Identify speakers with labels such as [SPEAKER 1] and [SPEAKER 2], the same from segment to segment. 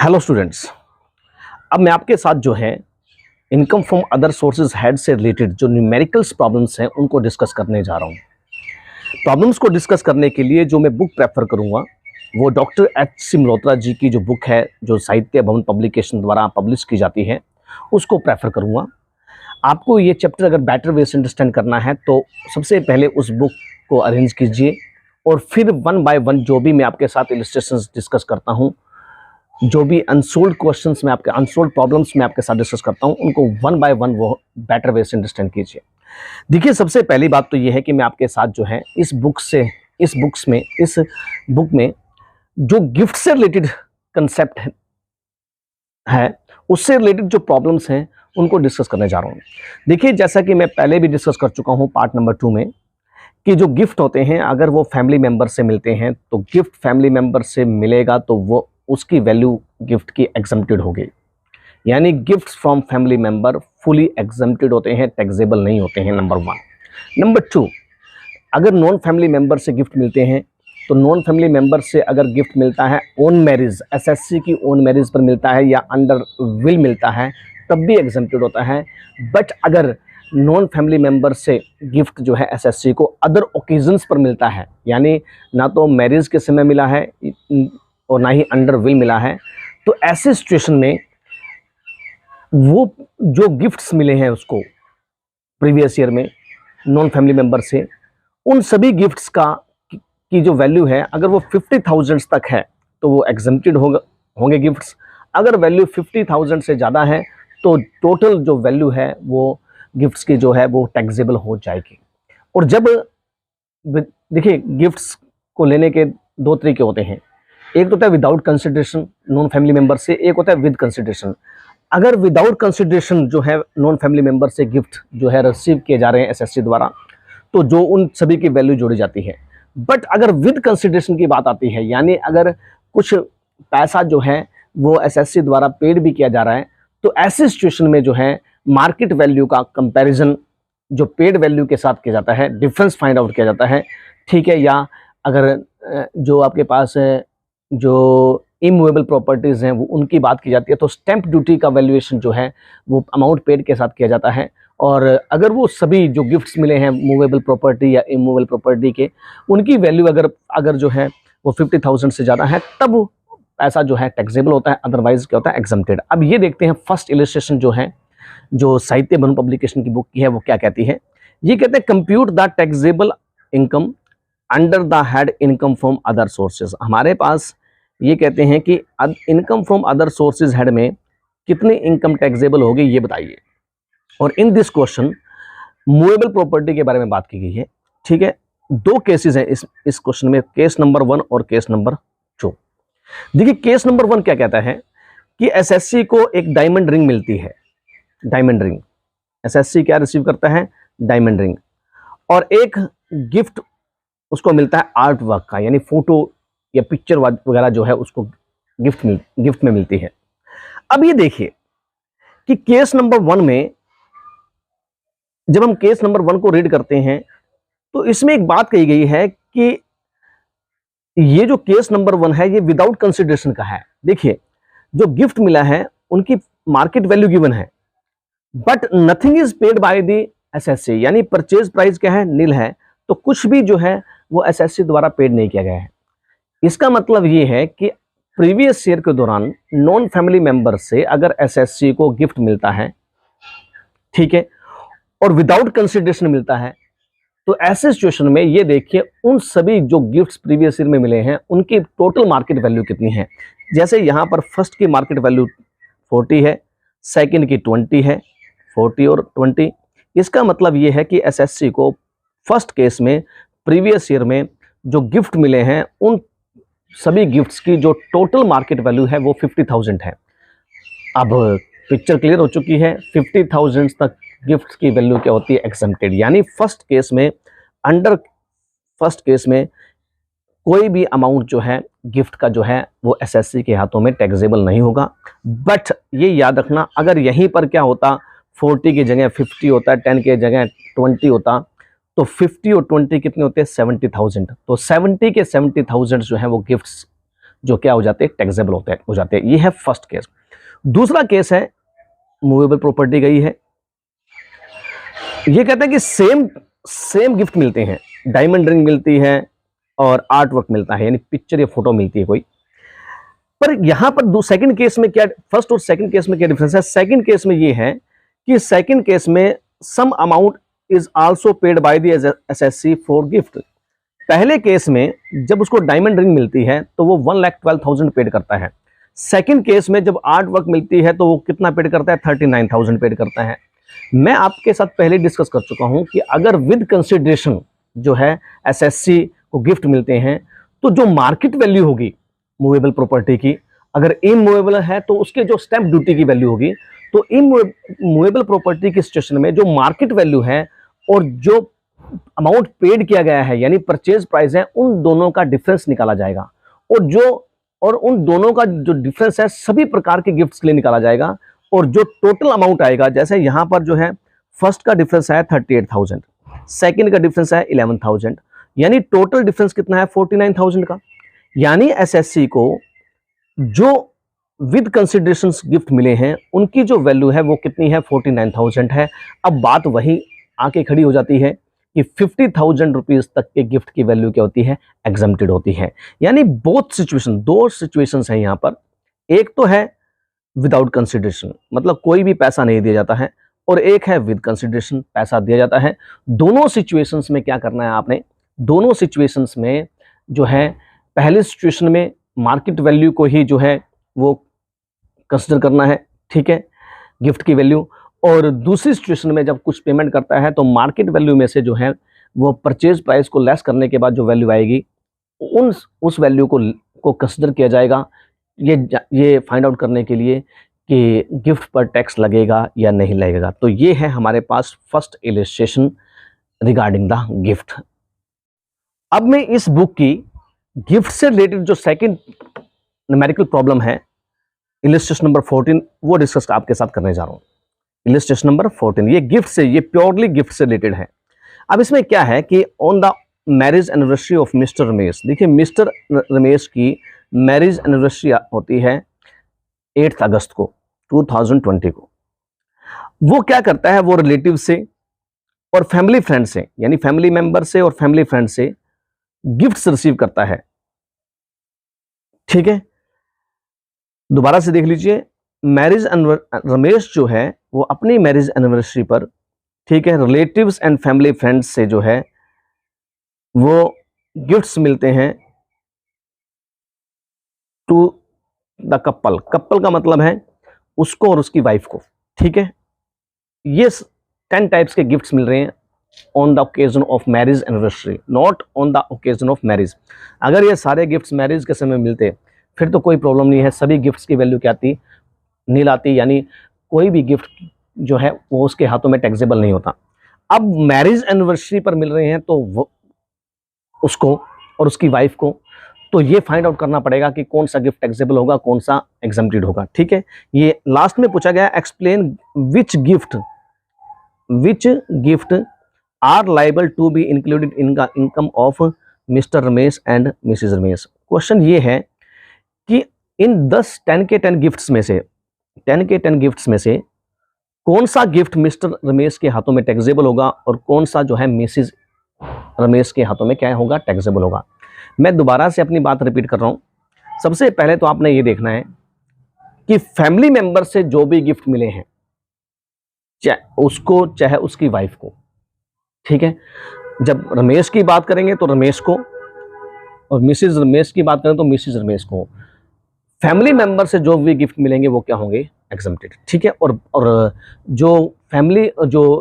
[SPEAKER 1] Hello students, अब मैं आपके साथ जो है income from other sources head से रिलेटेड जो न्यूमेरिकल्स प्रॉब्लम्स हैं उनको डिस्कस करने जा रहा हूँ। प्रॉब्लम्स को डिस्कस करने के लिए जो मैं बुक प्रेफर करूँगा वो डॉक्टर एच.सी. मल्होत्रा जी की जो बुक है जो साहित्य भवन पब्लिकेशन द्वारा पब्लिश की जाती है उसको प्रेफर करूँगा। आपको ये चैप्टर अगर बेटर वे से अंडरस्टैंड करना है तो सबसे पहले उस बुक को अरेंज कीजिए और फिर वन बाय वन जो भी मैं आपके साथ इलस्ट्रेशंस डिस्कस करता हूँ, जो भी अनसोल्ड क्वेश्चंस में आपके अनसोल्ड प्रॉब्लम्स में आपके साथ डिस्कस करता हूं, उनको वन बाय वन वो बेटर वे से अंडरस्टैंड कीजिए। देखिए, सबसे पहली बात तो ये है कि मैं आपके साथ जो है इस बुक में जो गिफ्ट से रिलेटेड कंसेप्ट है उससे रिलेटेड जो प्रॉब्लम्स हैं उनको डिस्कस करने जा रहा हूँ। देखिए, जैसा कि मैं पहले भी डिस्कस कर चुका हूँ पार्ट नंबर 2 में कि जो गिफ्ट होते हैं अगर वो फैमिली मेंबर से मिलते हैं तो गिफ्ट फैमिली मेंबर से मिलेगा तो वो उसकी वैल्यू गिफ्ट की एग्जम्प्टेड होगी, यानी gifts from family member fully exempted होते हैं, टैक्सेबल नहीं होते हैं, नंबर 1। नंबर 2, अगर नॉन फैमिली मेंबर से गिफ्ट मिलते हैं तो नॉन फैमिली मेंबर से अगर गिफ्ट मिलता है ओन मैरिज, एसएससी की ओन मैरिज पर मिलता है या अंडर विल मिलता है तब भी एग्जम्प्टेड होता है। बट अगर नॉन फैमिली मेंबर से गिफ्ट जो है एसएससी को अदर ओकेजन्स पर मिलता है, यानी ना तो मैरिज के समय मिला है और ना ही अंडर विल मिला है, तो ऐसे सिचुएशन में वो जो गिफ्ट्स मिले हैं उसको प्रीवियस ईयर में नॉन फैमिली मेंबर से, उन सभी गिफ्ट्स की जो वैल्यू है अगर वो 50,000 तक है तो वो एग्जम्प्टेड होंगे गिफ्ट्स। अगर वैल्यू 50,000 से ज़्यादा है तो टोटल जो वैल्यू है वो गिफ्ट्स की जो है वो टैक्सेबल हो जाएगी। और जब देखिए, गिफ्ट्स को लेने के दो तरीके होते हैं, एक तो होता है without consideration non family member से, एक होता है विद कंसिडरेशन। अगर विदाउट कंसिडरेशन जो है नॉन फैमिली मेंबर से गिफ्ट जो है रिसीव किए जा रहे हैं एसएससी द्वारा तो जो उन सभी की वैल्यू जोड़ी जाती है। बट अगर विद कंसिडरेशन की बात आती है, यानी अगर कुछ पैसा जो है वो एसएससी द्वारा पेड भी किया जा रहा है, तो ऐसी सिचुएशन में जो है मार्केट वैल्यू का कंपैरिजन जो पेड वैल्यू के साथ किया जाता है, डिफरेंस फाइंड आउट किया जाता है, ठीक है। या अगर जो आपके पास जो इमूवेबल प्रॉपर्टीज़ हैं वो उनकी बात की जाती है तो स्टैंप ड्यूटी का वैल्यूएशन जो है वो अमाउंट पेड के साथ किया जाता है। और अगर वो सभी जो गिफ्ट्स मिले हैं मूवेबल प्रॉपर्टी या इमूवेबल प्रॉपर्टी के, उनकी वैल्यू अगर जो है वो 50,000 से ज़्यादा है तब पैसा जो है टैक्सेबल होता है, अदरवाइज क्या होता है, एग्जम्प्टेड। अब ये देखते हैं फर्स्ट इलस्ट्रेशन जो है जो साहित्य भवन पब्लिकेशन की बुक की है वो क्या कहती है। ये कहते हैं compute the taxable income under the head income from other sources. हमारे पास ये कहते हैं कि income from other sources head में कितनी इनकम टैक्सेबल होगी ये बताइए। और in this question movable property के बारे में बात की गई है, ठीक है। दो केसेस हैं इस क्वेश्चन में, केस नंबर 1 और केस नंबर 2। देखिए, केस नंबर 1 क्या कहता है कि एसएससी को एक डायमंड रिंग मिलती है। डायमंड रिंग एसएससी क्या रिसीव करता है, डायमंड रिंग, और एक गिफ्ट उसको मिलता है आर्ट वर्क का, यानी फोटो या पिक्चर वगैरह जो है उसको गिफ्ट में मिलती है। अब ये देखिए कि केस नंबर 1 में जब हम केस नंबर 1 को रीड करते हैं तो इसमें एक बात कही गई है कि ये जो केस नंबर 1 है ये विदाउट कंसिडरेशन का है। देखिए, जो गिफ्ट मिला है उनकी मार्केट वैल्यू गिवन है, but nothing is paid by the SSC, यानी परचेज प्राइस क्या है, नील है, तो कुछ भी जो है वो एसएससी द्वारा पेड नहीं किया गया है। इसका मतलब ये है कि प्रीवियस ईयर के दौरान नॉन फैमिली मेंबर से अगर एसएससी को गिफ्ट मिलता है, ठीक है, और विदाउट कंसिडरेशन मिलता है, तो ऐसे सिचुएशन में ये देखिए उन सभी जो गिफ्ट्स प्रीवियस ईयर में मिले हैं उनकी टोटल मार्केट वैल्यू कितनी है। जैसे यहाँ पर फर्स्ट की मार्केट वैल्यू 40 है, सेकंड की 20 है, 40 और 20। इसका मतलब ये है कि एसएससी को फर्स्ट केस में प्रीवियस ईयर में जो गिफ्ट मिले हैं उन सभी गिफ्ट्स की जो टोटल मार्केट वैल्यू है वो 50,000 है। अब पिक्चर क्लियर हो चुकी है, 50,000 तक गिफ्ट्स की वैल्यू क्या होती है, एग्जम्प्टेड। यानी फर्स्ट केस में कोई भी अमाउंट जो है गिफ्ट का जो है वो एसएससी के हाथों में टैक्सेबल नहीं होगा। बट ये याद रखना, अगर यहीं पर क्या होता 40 की जगह 50 होता, 10 की जगह 20 होता, तो 50 और 20 कितने होते हैं, 70,000। तो 70 के 70,000 जो है वो गिफ्ट्स जो क्या हो जाते हैं, टैक्सेबल हो जाते हैं। ये है फर्स्ट केस। दूसरा केस है मूवेबल प्रॉपर्टी का ही है। ये कहते हैं कि सेम गिफ्ट मिलते हैं, डायमंड रिंग मिलती है और आर्ट वर्क मिलता है, यानी पिक्चर या फोटो मिलती है कोई। पर यहां पर सेकंड केस में क्या, फर्स्ट और सेकंड केस में क्या डिफरेंस है? सेकंड केस में ये है कि सेकंड केस में some amount is also paid by the SSC for gift. पहले केस में जब उसको डायमंड रिंग मिलती है तो वो 1,12,000 पेड करता है। सेकंड केस में जब आर्ट वर्क मिलती है तो वो कितना पेड करता है? 39,000 पेड करता है। मैं आपके साथ पहले डिस्कस कर चुका हूं कि अगर विद कंसिडरेशन जो है एसएससी को गिफ्ट मिलते हैं तो जो मार्केट वैल्यू होगी मूवेबल प्रॉपर्टी की, अगर इमूवेबल है तो उसके जो स्टैंप ड्यूटी की वैल्यू होगी, तो इमूवेबल प्रॉपर्टी की सिचुएशन में जो मार्केट वैल्यू है और जो अमाउंट पेड किया गया है यानी परचेज प्राइस है, उन दोनों का डिफरेंस निकाला जाएगा। और उन दोनों का जो डिफरेंस है सभी प्रकार के गिफ्ट्स के लिए निकाला जाएगा। और जो टोटल अमाउंट आएगा, जैसे यहां पर जो है फर्स्ट का डिफरेंस है 38,000, सेकंड का डिफरेंस है 11,000, यानी टोटल डिफरेंस कितना है? 49,000 का। यानी एसएससी को जो विद कंसिडरेशन गिफ्ट मिले हैं उनकी जो वैल्यू है वो कितनी है? 49,000 है। अब बात वही आके खड़ी हो जाती है कि 50,000 रुपीज तक के गिफ्ट की वैल्यू क्या होती है? एग्जम्प्टेड होती है। यानी बोथ सिचुएशन, दो सिचुएशंस हैं यहां पर। एक तो है विदाउट कंसिडरेशन, मतलब कोई भी पैसा नहीं दिया जाता है, और एक है विद कंसिडरेशन, पैसा दिया जाता है। दोनों सिचुएशंस में क्या करना है आपने? दोनों सिचुएशंस में जो है पहले सिचुएशन में मार्केट वैल्यू को ही जो है वो कंसिडर करना है, ठीक है, गिफ्ट की वैल्यू। और दूसरी सिचुएशन में जब कुछ पेमेंट करता है तो मार्केट वैल्यू में से जो है वो परचेज प्राइस को लेस करने के बाद जो वैल्यू आएगी उस वैल्यू को कंसिडर किया जाएगा, ये फाइंड आउट करने के लिए कि गिफ्ट पर टैक्स लगेगा या नहीं लगेगा। तो ये है हमारे पास first illustration regarding the gift. अब मैं इस बुक की गिफ्ट से रिलेटेड जो सेकंड न्यूमेरिकल प्रॉब्लम है, इलस्ट्रेशन नंबर 14, वो डिस्कस आपके साथ करने जा रहा हूं। इलस्ट्रेशन नंबर 14 ये गिफ्ट से, ये प्योरली गिफ्ट से रिलेटेड है। अब इसमें क्या है कि on the marriage anniversary of mister Ramesh, देखिए मिस्टर रमेश की मैरिज एनिवर्सरी होती है 8 अगस्त को 2020 को। वो क्या करता है? वो रिलेटिव से और फैमिली फ्रेंड से, यानी फैमिली मेंबर से और फैमिली फ्रेंड से गिफ्ट्स रिसीव करता है, ठीक है। दोबारा से देख लीजिए, मैरिज रमेश जो है वो अपनी मैरिज एनिवर्सरी पर, ठीक है, रिलेटिव्स एंड फैमिली फ्रेंड्स से जो है वो गिफ्ट्स मिलते हैं टू द कपल। कपल का मतलब है उसको और उसकी वाइफ को, ठीक है। ये 10 टाइप्स के गिफ्ट्स मिल रहे हैं on the occasion of marriage anniversary, not on the occasion of marriage. अगर ये सारे गिफ्ट्स मैरिज के समय मिलते फिर तो कोई प्रॉब्लम नहीं है, सभी गिफ्ट्स की वैल्यू क्या आती? नील आती, यानी कोई भी गिफ्ट जो है वो उसके हाथों में टैक्सेबल नहीं होता। अब मैरिज एनिवर्सरी पर मिल रहे हैं तो वो उसको और उसकी वाइफ को, तो ये फाइंड आउट करना पड़ेगा कि कौन सा गिफ्ट टैक्सेबल होगा, कौन सा एग्जम्प्टेड होगा, ठीक है। ये लास्ट में पूछा गया, explain which gift are liable to be included in the income of mister Ramesh and missus Ramesh. Question ये है कि इन 10 के 10 गिफ्ट्स में से 10 के 10 गिफ्ट्स में से कौन सा गिफ्ट मिस्टर रमेश के हाथों में टैक्सेबल होगा और कौन सा जो है मिसेज रमेश के हाथों में क्या होगा? टैक्सेबल होगा। मैं दोबारा से अपनी बात रिपीट कर रहा हूं। सबसे पहले तो आपने ये देखना है कि फैमिली मेंबर से जो भी गिफ्ट मिले हैं, चाहे उसको चाहे उसकी वाइफ को, ठीक है। जब रमेश की बात करेंगे तो रमेश को, और मिसेज रमेश की बात करें तो मिसेज रमेश को, फैमिली मेंबर से जो भी गिफ्ट मिलेंगे वो क्या होंगे? एग्जम्प्टेड, ठीक है। और जो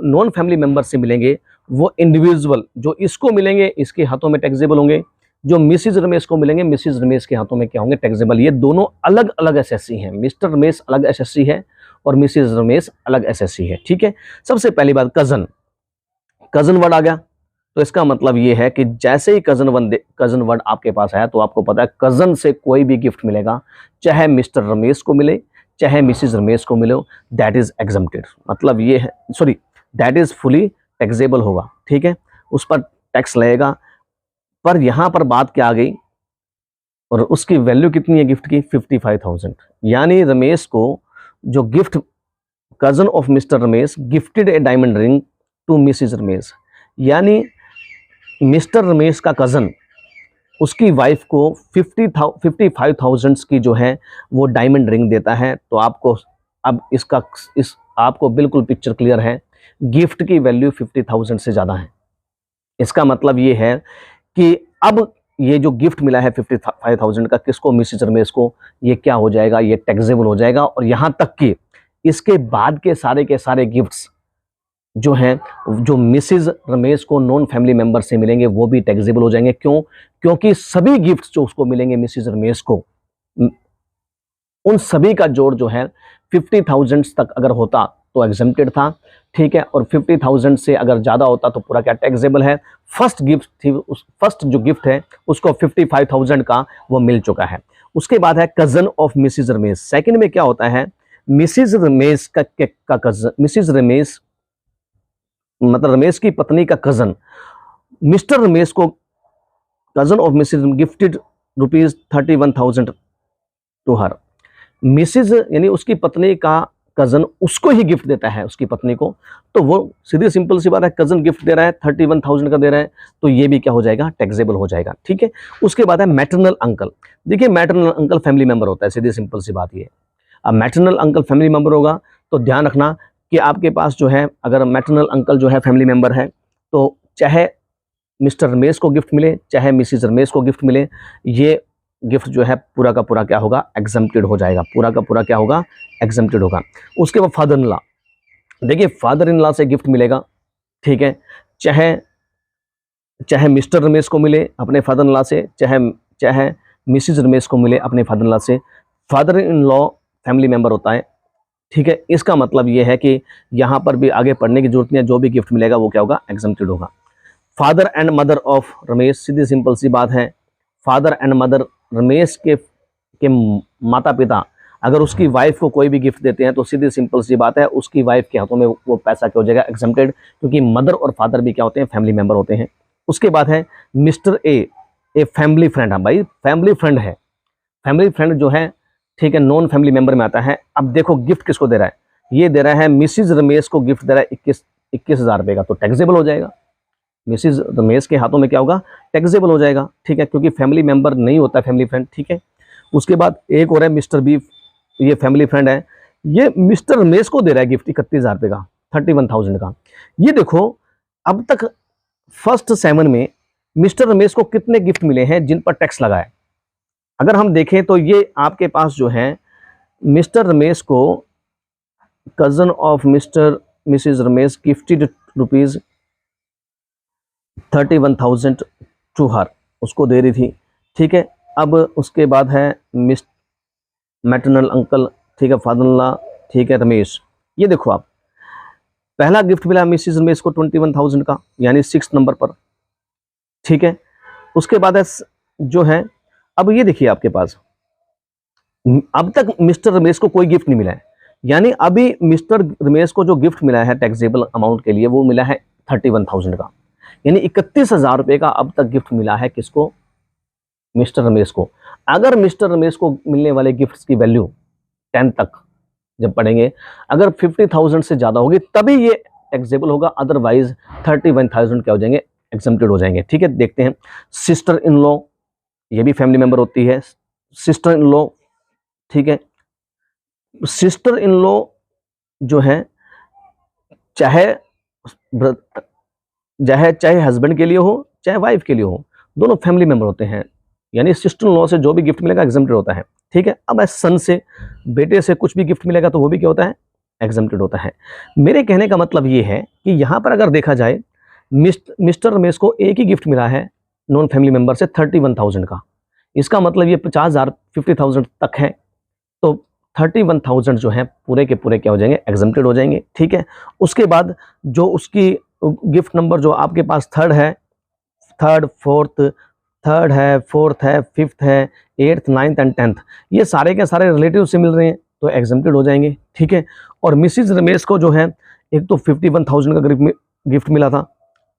[SPEAKER 1] नॉन फैमिली मेंबर से मिलेंगे वो इंडिविजुअल, जो इसको मिलेंगे इसके हाथों में टैक्सेबल होंगे, जो मिसेज रमेश को मिलेंगे मिसेज रमेश के हाथों में क्या होंगे? टैक्सेबल। ये दोनों अलग अलग एसएससी हैं, मिस्टर रमेश अलग एसएससी है और मिसेज रमेश अलग एसएससी है, ठीक है। सबसे पहली बात, कजन वर्ड आ गया, तो इसका मतलब ये है कि जैसे ही कजन वर्ड आपके पास आया तो आपको पता है कजन से कोई भी गिफ्ट मिलेगा, चाहे मिस्टर रमेश को मिले चाहे मिसेज रमेश को मिले, दैट इज एग्जम्प्टेड। मतलब ये है, sorry, that is fully taxable होगा, ठीक है, उस पर टैक्स लगेगा। पर यहां पर बात क्या आ गई? और उसकी वैल्यू कितनी है गिफ्ट की 55,000। यानी रमेश को जो gift, cousin of mister Ramesh gifted a diamond ring to missus Ramesh, यानी मिस्टर रमेश का कजन उसकी वाइफ को 55,000 की जो है वो डायमंड रिंग देता है। तो आपको अब इस आपको बिल्कुल पिक्चर क्लियर है, गिफ्ट की वैल्यू 50,000 से ज़्यादा है। इसका मतलब ये है कि अब ये जो गिफ्ट मिला है 55,000 का किसको, मिसिज रमेश को, ये क्या हो जाएगा, ये टैक्सेबल हो जाएगा। और यहाँ तक कि इसके बाद के सारे गिफ्ट्स जो हैं, जो मिसिज रमेश को नॉन फैमिली मेंबर से मिलेंगे वो भी टैक्सेबल हो जाएंगे। क्यों? क्योंकि सभी गिफ्ट्स जो उसको मिलेंगे मिसिज रमेश को, उन सभी का जोड़ जो है 50,000 तक अगर होता तो एग्जेम्प्टेड था, ठीक है, और 50,000 से अगर ज़्यादा होता तो पूरा क्या टैक्सेबल है। फर्स्ट गिफ्ट थी, उस फर्स्ट जो गिफ्ट है उसको 55,000 का वो मिल चुका है। उसके बाद है cousin of Mrs Ramesh. Second में क्या होता है, मिसिज रमेश का कजन, मिसिज रमेश मतलब रमेश की पत्नी का कजन मिस्टर रमेश को, cousin of missus gifted ₹31,000 to her. Missus यानी उसकी पत्नी का कजन उसको ही गिफ्ट देता है, उसकी पत्नी को, तो वो सीधी सिंपल सी बात है, कजन गिफ्ट दे रहा है 31,000 का दे रहा है, तो ये भी क्या हो जाएगा, टैक्सेबल हो जाएगा, ठीक है। उसके बाद है मैटरनल अंकल। देखिए मैटरनल अंकल फैमिली मेंबर होता है, सीधी सिंपल सी बात ये। अब मैटरनल अंकल फैमिली मेंबर होगा तो ध्यान रखना कि आपके पास जो है, अगर मैटरनल अंकल जो है फैमिली मेंबर है, तो चाहे मिस्टर रमेश को गिफ्ट मिले चाहे मिसिज रमेश को गिफ्ट मिले, ये गिफ्ट जो है पूरा का पूरा क्या होगा, एग्जम्प्टेड हो जाएगा, पूरा का पूरा क्या होगा, एग्जम्प्टेड होगा। उसके बाद फादर इन लॉ, देखिए फादर इन लॉ से गिफ्ट मिलेगा, ठीक है, चाहे मिस्टर रमेश को मिले अपने फादर इन लॉ से, चाहे मिसिज रमेश को मिले अपने फादर इन लॉ से, father in law family member होता है, ठीक है। इसका मतलब ये है कि यहाँ पर भी आगे पढ़ने की जरूरत नहीं है, जो भी गिफ्ट मिलेगा वो क्या होगा, एग्जम्प्टेड होगा। Father and mother of Ramesh, सीधी सिंपल सी बात है, फादर एंड मदर रमेश के माता पिता अगर उसकी वाइफ को कोई भी गिफ्ट देते हैं तो सीधी सिंपल सी बात है, उसकी वाइफ के हाथों में वो पैसा क्या हो जाएगा, एग्जम्प्टेड, क्योंकि मदर और फादर भी क्या होते हैं, फैमिली मेंबर होते हैं। उसके बाद है मिस्टर ए फैमिली फ्रेंड। हाँ भाई, फैमिली फ्रेंड है, फैमिली फ्रेंड जो है, ठीक है, नॉन फैमिली मेंबर में आता है। अब देखो गिफ्ट किसको दे रहा है, ये दे रहा है मिसिज रमेश को गिफ्ट दे रहा है 21,000 रुपये का, तो टैक्सेबल हो जाएगा। मिसिज रमेश के हाथों में क्या होगा, टैक्सेबल हो जाएगा, ठीक है, क्योंकि फैमिली मेंबर नहीं होता फैमिली फ्रेंड, ठीक है। उसके बाद एक और है मिस्टर बी, ये फैमिली फ्रेंड है, ये मिस्टर रमेश को दे रहा है गिफ्ट 31,000 रुपये का, 31,000 का। ये देखो अब तक फर्स्ट 7 में मिस्टर रमेश को कितने गिफ्ट मिले हैं जिन पर टैक्स लगा है। अगर हम देखें तो ये आपके पास जो है मिस्टर रमेश को cousin of mister missus Ramesh gifted ₹31,000 to her, उसको दे रही थी, ठीक है। अब उसके बाद है मैटरनल अंकल, ठीक है, फादर इन लॉ, ठीक है, रमेश। ये देखो आप, पहला गिफ्ट मिला मिसिज रमेश को 21,000 का, यानी 6 नंबर पर, ठीक है। उसके बाद है जो है, अब ये देखिए आपके पास अब तक मिस्टर रमेश को कोई गिफ्ट नहीं मिला है, यानी अभी मिस्टर रमेश को जो गिफ्ट मिला है टैक्सेबल अमाउंट के लिए वो मिला है 31,000 का, यानी 31,000 रुपये का अब तक गिफ्ट मिला है किसको, मिस्टर रमेश को। अगर मिस्टर रमेश को मिलने वाले गिफ्ट्स की वैल्यू 10 तक जब पढ़ेंगे, अगर 50,000 से ज़्यादा होगी तभी ये टैक्सेबल होगा, अदरवाइज 31,000 क्या हो जाएंगे, एग्जम्प्टेड हो जाएंगे, ठीक है। देखते हैं सिस्टर इन लॉ, ये भी फैमिली मेंबर होती है, सिस्टर इन लॉ, ठीक है। सिस्टर इन लॉ जो है चाहे हस्बैंड के लिए हो चाहे वाइफ के लिए हो, दोनों फैमिली मेंबर होते हैं, यानी सिस्टर इन लॉ से जो भी गिफ्ट मिलेगा एग्जम्प्टेड होता है, ठीक है। अब सन से, बेटे से कुछ भी गिफ्ट मिलेगा तो वो भी क्या होता है, एग्जम्प्टेड होता है। मेरे कहने का मतलब ये है कि यहाँ पर अगर देखा जाए मिस्टर रमेश को एक ही गिफ्ट मिला है नॉन फैमिली मेंबर से 31,000 का, इसका मतलब ये 50,000 50,000 तक है, तो 31,000 जो है पूरे के पूरे क्या हो जाएंगे, एग्जम्प्टेड हो जाएंगे, ठीक है। उसके बाद जो उसकी गिफ्ट नंबर जो आपके पास थर्ड है, फोर्थ है, फिफ्थ है, 8th 9th एंड 10th, ये सारे के सारे रिलेटिव से मिल रहे हैं तो एग्जम्प्टेड हो जाएंगे, ठीक है। और मिसिज रमेश को जो है एक तो 51,000 का गिफ्ट मिला था,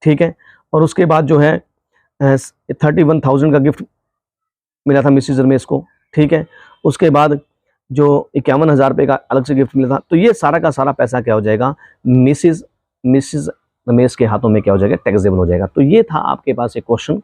[SPEAKER 1] ठीक है, और उसके बाद जो है 31,000 का गिफ्ट मिला था मिसिज रमेश को, ठीक है। उसके बाद जो 51,000 रुपये का अलग से गिफ्ट मिला था, तो ये सारा का सारा पैसा क्या हो जाएगा, मिसिज रमेश के हाथों में क्या हो जाएगा, टैक्सेबल हो जाएगा। तो ये था आपके पास एक क्वेश्चन,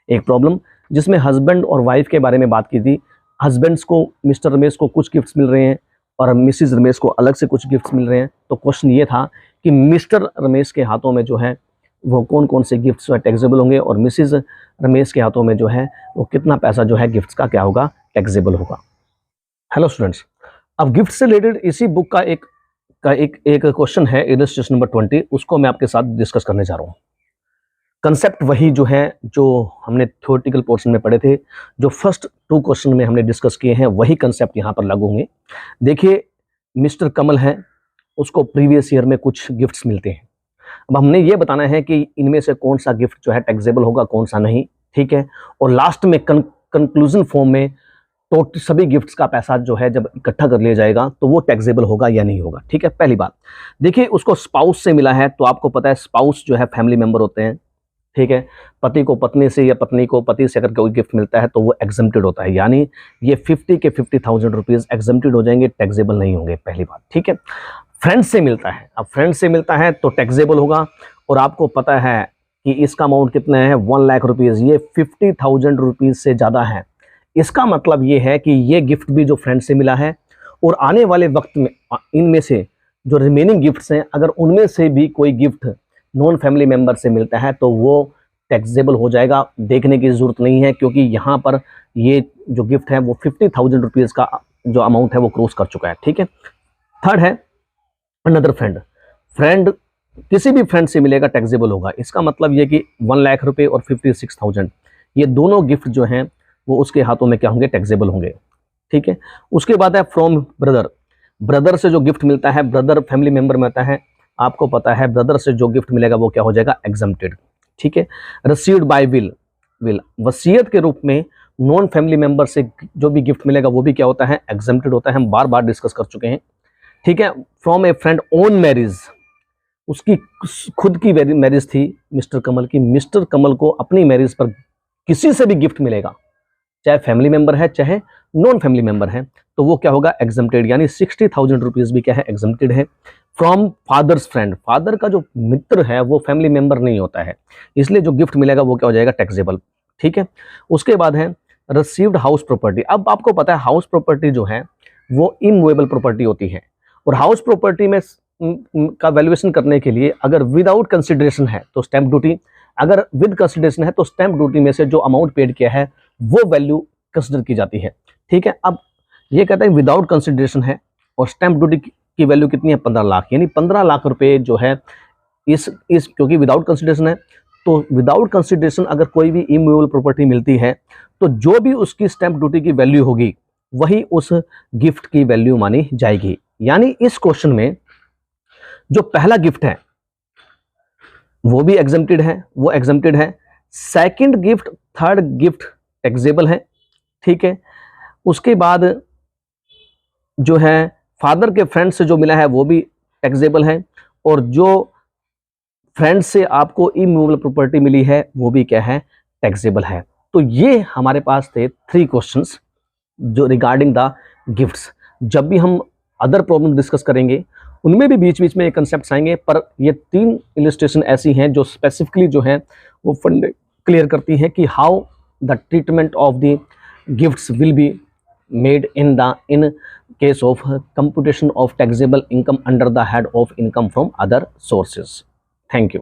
[SPEAKER 1] एक प्रॉब्लम जिसमें हस्बैंड और वाइफ के बारे में बात की थी। हस्बैंड्स को, मिस्टर रमेश को कुछ गिफ्ट्स मिल रहे हैं और मिसिज रमेश को अलग से कुछ गिफ्ट्स मिल रहे हैं। तो क्वेश्चन ये था कि मिस्टर रमेश के हाथों में जो है वो कौन कौन से गिफ्ट्स जो है टैक्सेबल होंगे, और मिसिज रमेश के हाथों में जो है वो कितना पैसा जो है गिफ्ट्स का क्या होगा, टैक्सेबल होगा। हेलो स्टूडेंट्स, अब गिफ्ट से रिलेटेड इसी बुक का एक क्वेश्चन है, इलस्ट्रेशन नंबर 20, उसको मैं आपके साथ डिस्कस करने जा रहा हूँ। कंसेप्ट वही जो है जो हमने थ्योरेटिकल पोर्शन में पढ़े थे, जो फर्स्ट 2 क्वेश्चन में हमने डिस्कस किए हैं, वही कंसेप्ट यहाँ पर लागू होंगे। देखिए, मिस्टर कमल है, उसको प्रीवियस ईयर में कुछ गिफ्ट्स मिलते हैं। अब हमने ये बताना है कि इनमें से कौन सा गिफ्ट जो है टैक्सेबल होगा, कौन सा नहीं, ठीक है। और लास्ट में कंक्लूजन फॉर्म में टोटल सभी गिफ्ट्स का पैसा जो है जब इकट्ठा कर लिया जाएगा तो वो टैक्सेबल होगा या नहीं होगा, ठीक है। पहली बात देखिए, उसको स्पाउस से मिला है, तो आपको पता है स्पाउस जो है फैमिली मेंबर होते हैं, ठीक है। पति को पत्नी से या पत्नी को पति से अगर कोई गिफ्ट मिलता है तो वो एग्जम्प्टेड होता है, यानी ये 50 के 50,000 रुपीज़ एग्जम्प्टेड हो जाएंगे, टैक्सेबल नहीं होंगे, पहली बात, ठीक है। फ्रेंड से मिलता है, अब फ्रेंड से मिलता है तो टैक्सेबल होगा, और आपको पता है कि इसका अमाउंट कितना है, 1 लाख रुपीज़, ये 50,000 रुपीज़ से ज़्यादा है। इसका मतलब ये है कि ये गिफ्ट भी जो फ्रेंड से मिला है, और आने वाले वक्त में इनमें से जो रिमेनिंग गिफ्ट्स हैं, अगर उनमें से भी कोई गिफ्ट नॉन फैमिली मेंबर से मिलता है तो वो टैक्सेबल हो जाएगा। देखने की ज़रूरत नहीं है, क्योंकि यहाँ पर ये जो गिफ्ट है वो 50,000 रुपीज़ का जो अमाउंट है वो क्रॉस कर चुका है, ठीक है। थर्ड है अनदर फ्रेंड किसी भी फ्रेंड से मिलेगा, टैक्सेबल होगा। इसका मतलब ये कि 1 लाख रुपये और 56,000, ये दोनों गिफ्ट जो हैं वो उसके हाथों में क्या होंगे, टैक्सेबल होंगे, ठीक है। उसके बाद है फ्रॉम ब्रदर से जो गिफ्ट मिलता है, ब्रदर फैमिली मेंबर में आता है, आपको पता है ब्रदर से जो गिफ्ट मिलेगा वो क्या हो जाएगा, एग्जम्प्टेड, ठीक है। रिसीव्ड बाय विल, वसीयत के रूप में नॉन फैमिली मेंबर से जो भी गिफ्ट मिलेगा वो भी क्या होता है, एग्जम्प्टेड होता है, हम बार बार डिस्कस कर चुके हैं, ठीक है। From A friend own marriage, उसकी खुद की मैरिज थी मिस्टर कमल की, मिस्टर कमल को अपनी मैरिज पर किसी से भी गिफ्ट मिलेगा, चाहे फैमिली मेंबर है चाहे नॉन फैमिली मेंबर है, तो वो क्या होगा, एग्जम्प्टेड, यानी 60,000 रुपीज़ भी क्या है, एग्जम्प्टेड है। फ्रॉम फादर्स फ्रेंड, फादर का जो मित्र है वो फैमिली मेंबर नहीं होता है, इसलिए जो गिफ्ट मिलेगा वो क्या हो जाएगा, टैक्सेबल, ठीक है। उसके बाद है रिसीव्ड हाउस प्रॉपर्टी। अब आपको पता है हाउस प्रॉपर्टी जो है वो इमूवेबल प्रॉपर्टी होती है, और हाउस प्रॉपर्टी में का वैल्यूएशन करने के लिए अगर विदाउट कंसिडरेशन है तो स्टैंप ड्यूटी, अगर विद कंसिडरेशन है तो स्टैंप ड्यूटी में से जो अमाउंट पेड किया है वो वैल्यू कंसिडर की जाती है, ठीक है। अब ये कहता है विदाउट कंसिडरेशन है और स्टैंप ड्यूटी की वैल्यू कितनी है, 15 लाख, यानी 15 लाख रुपए जो है इस क्योंकि विदाउट कंसिडरेशन है, तो विदाउट कंसिडरेशन अगर कोई भी इमूवेबल प्रॉपर्टी मिलती है तो जो भी उसकी स्टैंप ड्यूटी की वैल्यू होगी वही उस गिफ्ट की वैल्यू मानी जाएगी। यानी इस क्वेश्चन में जो पहला गिफ्ट है वो भी एग्जम्प्टेड है, वो एग्जम्प्टेड है। Second gift, third gift taxable है, ठीक है। उसके बाद जो है फादर के फ्रेंड से जो मिला है वो भी टैक्सेबल है, और जो फ्रेंड से आपको इमूवेबल प्रॉपर्टी मिली है वो भी क्या है, टैक्सेबल है। तो ये हमारे पास थे 3 क्वेश्चंस जो रिगार्डिंग द गिफ्ट्स। जब भी हम अदर प्रॉब्लम डिस्कस करेंगे उनमें भी बीच बीच में ये कंसेप्ट आएंगे, पर ये 3 इलस्ट्रेशन ऐसी हैं जो स्पेसिफिकली जो है वो फंड क्लियर करती हैं कि how the treatment of the gifts will be made in case of computation of taxable income under the head of income from other sources. Thank you.